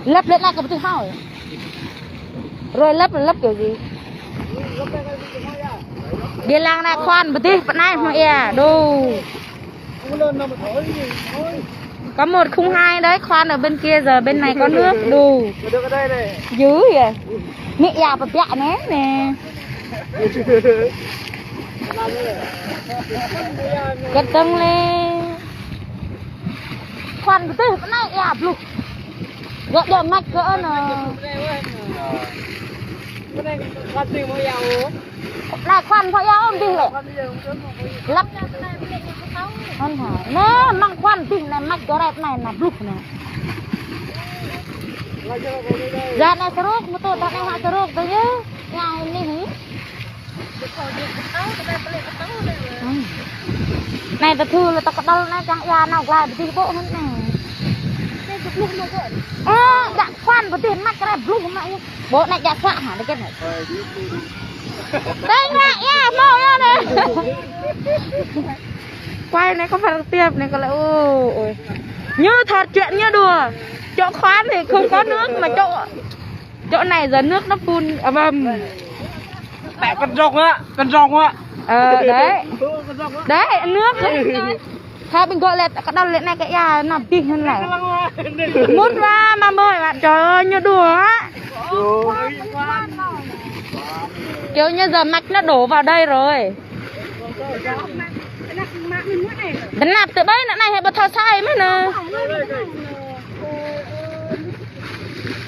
lấp lên lại cái thứ hai rồi lấp là lấp kiểu gì đi lang này khoan một tí vẫn này mà e đồ có 102 đấy khoan ở bên kia giờ bên này có nước đủ dữ vậy mẹ già và bẹ nè nè gật tầng lên khoan một tí vẫn này e luôn gỡ đỡ mạch cỡ nè lại khoan phải không đi rồi lắp không phải nè mang khoan tìm này mạch cái đẹp này là blue này ra này seruk motor tak nak seruk tu je yang ini ni này ta thư là ta có đâu này chẳng ya nào lại bị bộ hết này đã khoan một tiền mạch cái này blue mà bộ này đã soạn hả cái này đây nè ya mau nha này quay này có phải tiếp này có lại ôi như thật chuyện như đùa chỗ khoan thì không có nước mà chỗ này giờ nước nó phun bầm tại con rồng á đấy nước thôi mình gọi là có đâu lên này cái nhà nằm kinh hơn này muốn ra mà mời bạn trời ơi như đùa á kiểu như giờ mạch nó đổ vào đây rồi đánh nạp từ bấy nữa này hay bật thao sai mới nè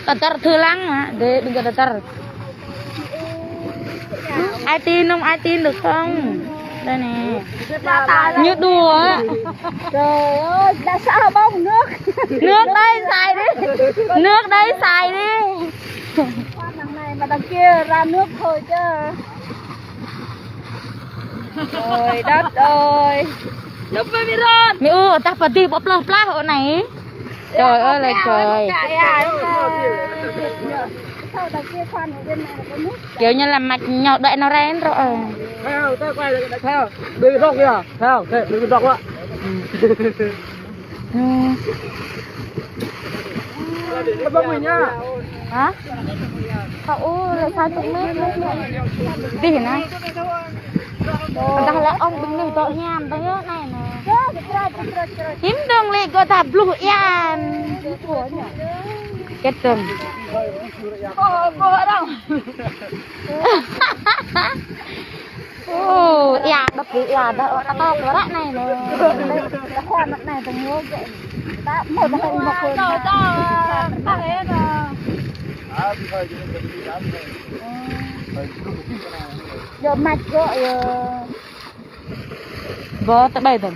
tật thư lăng hả để đừng có tật ai tin không ai tin được không đây nè như đùa á trời ơi đã sợ bông nước đây xài đi nước đây xài đi đằng này mà đằng kia ra nước thôi chứ trời đất ơi lúc với Miron mẹ ơi ta phải đi bóp lơ plá hộ này trời ơi là trời kiểu như là mạch nhỏ đợi nó ra rồi theo tôi quay lại theo đừng cái rọc kìa theo đừng cái rọc ạ cái bông mình nhá hả cậu là sao tụi mét đi hả này đang là ông đứng này tội nhàm tới này nè kiếm đường lên có ta blue yan kết từng cô ở đâu ya đập bị ya đó to của đoạn này nè đây khoan đoạn này từng ngô vậy ta một cái một cái to ta thế là giờ mạch gọi vợ tới bây giờ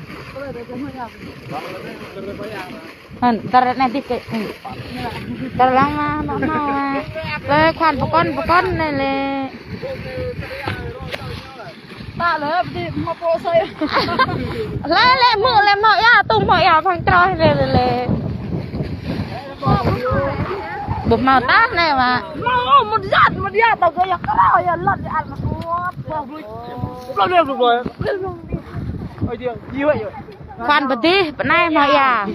tarik nanti ke terlang mama le khoan con này le ta lỡ đi một bộ xây le mượn ya tung mọi ya phăng trôi le bột màu tát này mà một giặt tao cứ cái nào giờ lật ăn mà lo được rồi ôi điên gì vậy khoan một tí bữa nay mà ya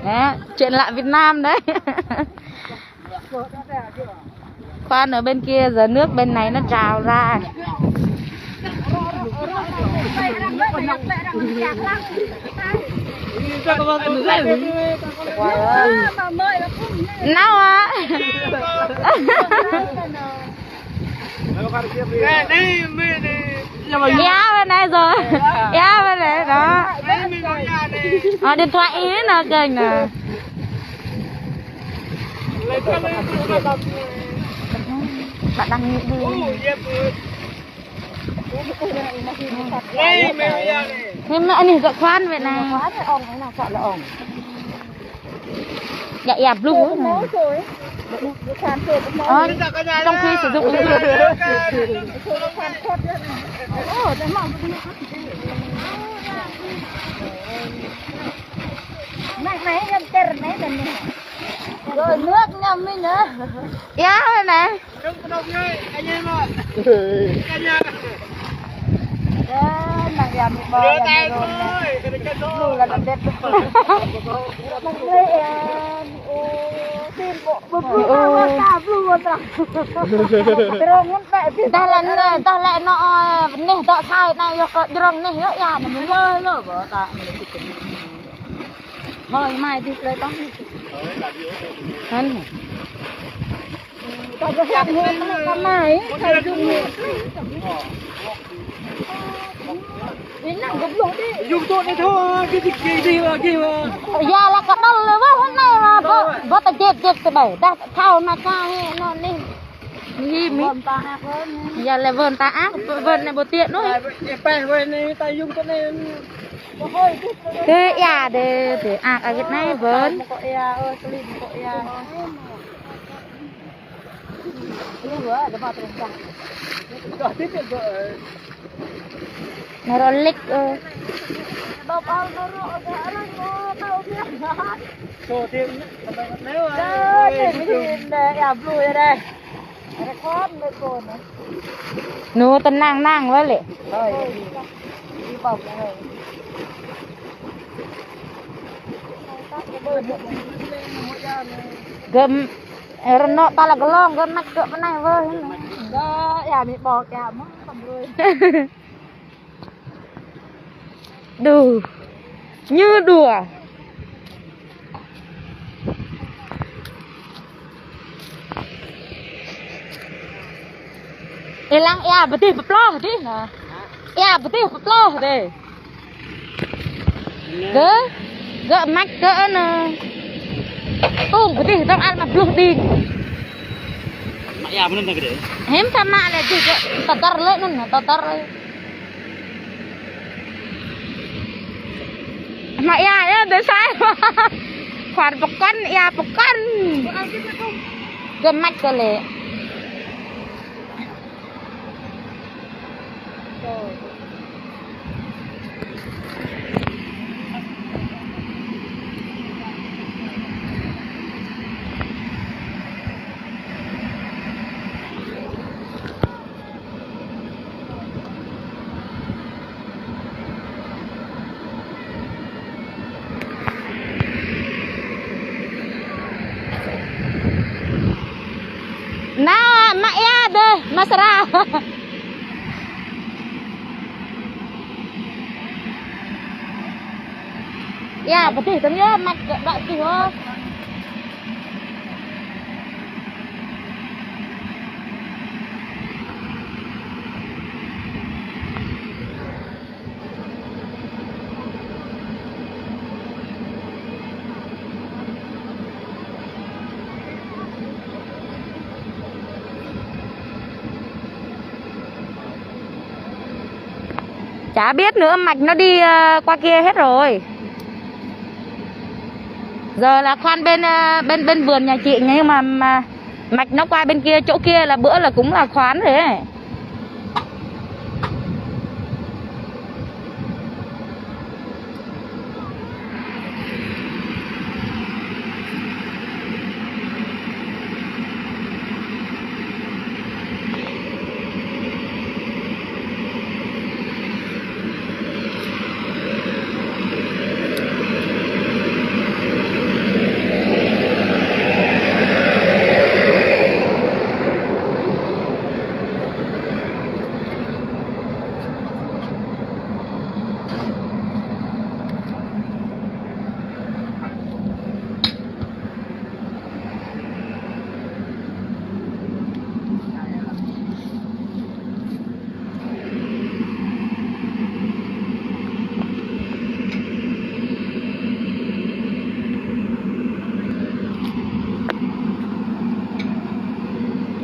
đấy, chuyện lại Việt Nam đấy khoan ở bên kia giờ nước bên này nó trào ra nào á ya bên này rồi ya bên này đó điện thoại ý nè kênh nè bạn đang nghĩ đi nhưng mà anh này gọi khoan vậy này dạ ẹp luôn trong khi sử dụng này em tè này rồi nước ngâm đi nữa ya đây này nàng làm bị bò làm rồi là đẹp xin ta lại nó nè tọ sai này có rong nè nó ya nó vợ ta thôi mai đi lấy tóc hắn tao có hẹn hôn nó mai thầy dùng dùng tôi này thôi cái gì mà giờ là cả đâu là hôm nay mà vợ ta chết cái bảy ta thao mà ca nó đi gì mi giờ là vườn ta ác vườn này một tiện thôi này ta dùng tôi này thế à để ác ở cái này vườn nó rồi lịch cho thêm nếu nó tân nàng với lệ gầm nó ta là cái lon gầm mắt cỡ bên này vơi đó ya bị bò cả mất không rồi đù như đùa elang ya betul peploh di ya betul peploh deh gỡ mắt cỡ nè tung betul tao ăn mà belum đi ya benar gede hem sama là gì tatar lên nè tatar mà ya để sai khoan pekan ya pekan gỡ mắt cỡ lệ nah mak ya deh masrah ya betul tadi ya mak gak sih ho chả biết nữa mạch nó đi qua kia hết rồi giờ là khoan bên vườn nhà chị nhưng mà mạch nó qua bên kia chỗ kia là bữa là cũng là khoán rồi ấy.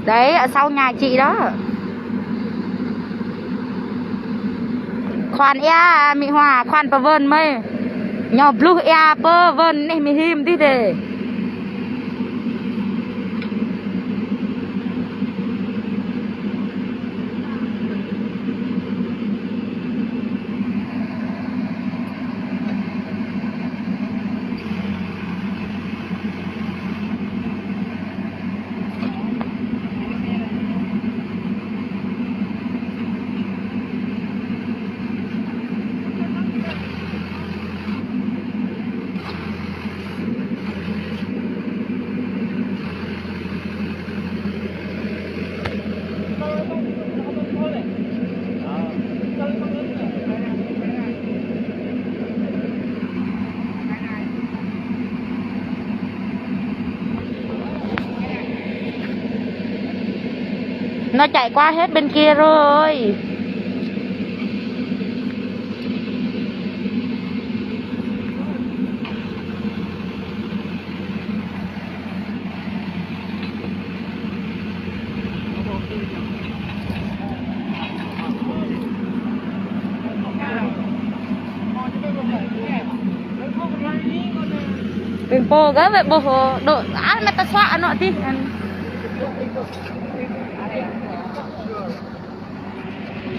Đấy ở sau nhà chị đó. Khoan e Mỹ Hòa khoan pa vân mây. Nhỏ blue e pa vân này mi him đi để. Nó chạy qua hết bên kia rồi. Đừng bồ gỡ vậy bồ độ ăn mà ta xoa nọ đi.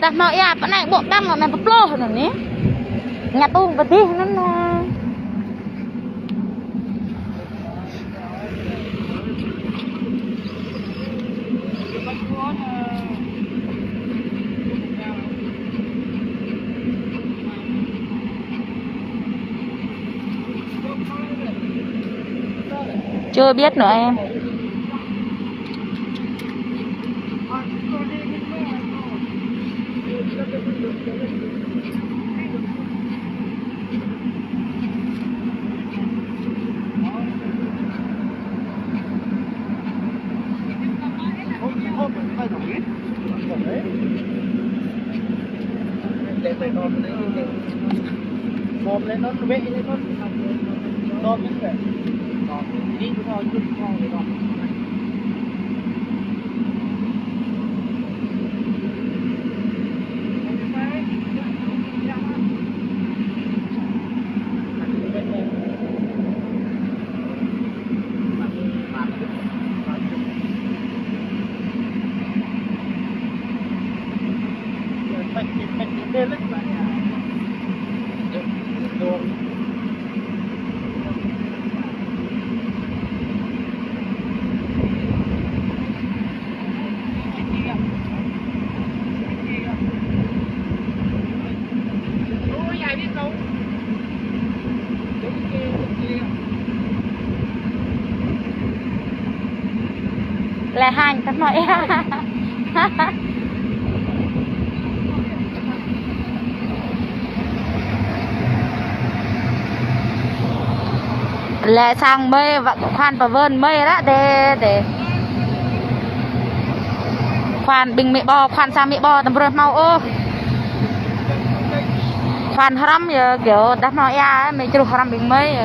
Đặt nọ ya, bạn này bộ đăng ở mày bắp lô rồi nè. Nhà tu vật đi nó chưa biết nữa em. Bom lên nó vẽ lên nó bom lên vậy đi thôi chút thôi rồi là hành tao nói là sang mê và khoan và vơn mê đó để khoan bình mẹ bò khoan sang mẹ bò tầm rồi mau ô khoan haram giờ kiểu đắp nói ya mẹ chưa haram bình mê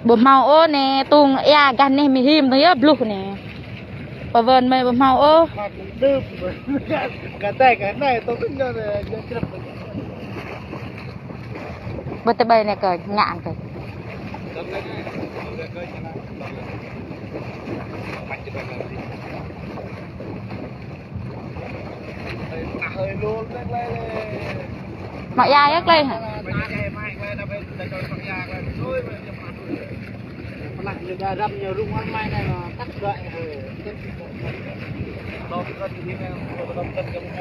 bố màu ô nè tung ya gan nè mi him tới ấp lục nè bà vân mày bố màu ô cả tay cái này tôi cứ cho là bữa tới đây này cởi ngạn cởi mọi da nhắc lên hả là đâm nhiều rung ăn mai này là cắt gậy rồi cân như thế nào cân cái mố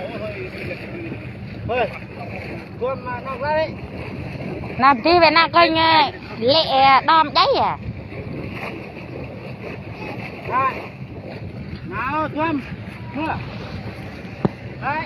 thôi con mà nọc ra đấy làm chi về na coi lẹ đom đấy à nào thơm đấy